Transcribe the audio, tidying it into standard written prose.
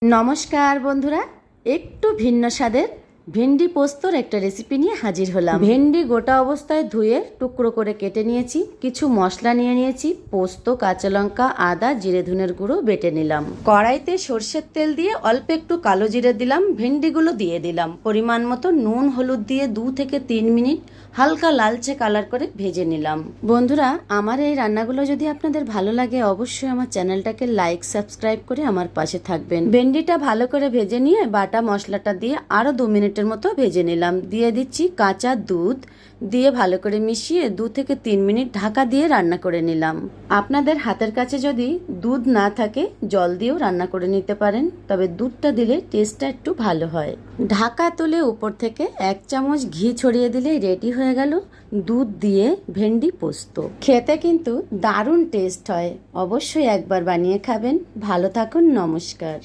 নমস্কার বন্ধুরা, একটু ভিন্ন স্বাদের ভেন্ডি পোস্তর একটা রেসিপি নিয়ে হাজির হলাম। ভেন্ডি গোটা অবস্থায় ধুয়ে টুকরো করে কেটে নিয়েছি, কিছু মশলা নিয়ে নিয়েছি, পোস্ত, কাঁচা লঙ্কা, আদা, জিরে ধনের গুঁড়ো বেটে নিলাম। কড়াইতে সর্ষের তেল দিয়ে অল্প একটু কালো জিরে দিলাম, ভেন্ডিগুলো দিয়ে দিলাম, পরিমাণ মতো নুন হলুদ দিয়ে 2 থেকে 3 মিনিট হালকা লালচে কালার করে ভেজে নিলাম। বন্ধুরা, আমার এই রান্নাগুলো যদি আপনাদের ভালো লাগে অবশ্যই আমার চ্যানেলটাকে লাইক সাবস্ক্রাইব করে আমার পাশে থাকবেন। ভেন্ডিটা ভালো করে ভেজে নিয়ে বাটা মশলাটা দিয়ে আরও 2 মিনিটের মতো ভেজে নিলাম। দিয়ে দিচ্ছি কাঁচা দুধ, দিয়ে ভালো করে মিশিয়ে 2 থেকে 3 মিনিট ঢাকা দিয়ে রান্না করে নিলাম। আপনাদের হাতের কাছে যদি দুধ না থাকে জল দিয়েও রান্না করে নিতে পারেন, তবে দুধটা দিলে টেস্টটা একটু ভালো হয়। ঢাকা তুলে উপর থেকে 1 চামচ ঘি ছড়িয়ে দিলেই রেডি হয়ে গেল দুধ দিয়ে ভেন্ডি পোস্ত। খেতে কিন্তু দারুণ টেস্ট হয়, অবশ্যই একবার বানিয়ে খাবেন। ভালো থাকুন, নমস্কার।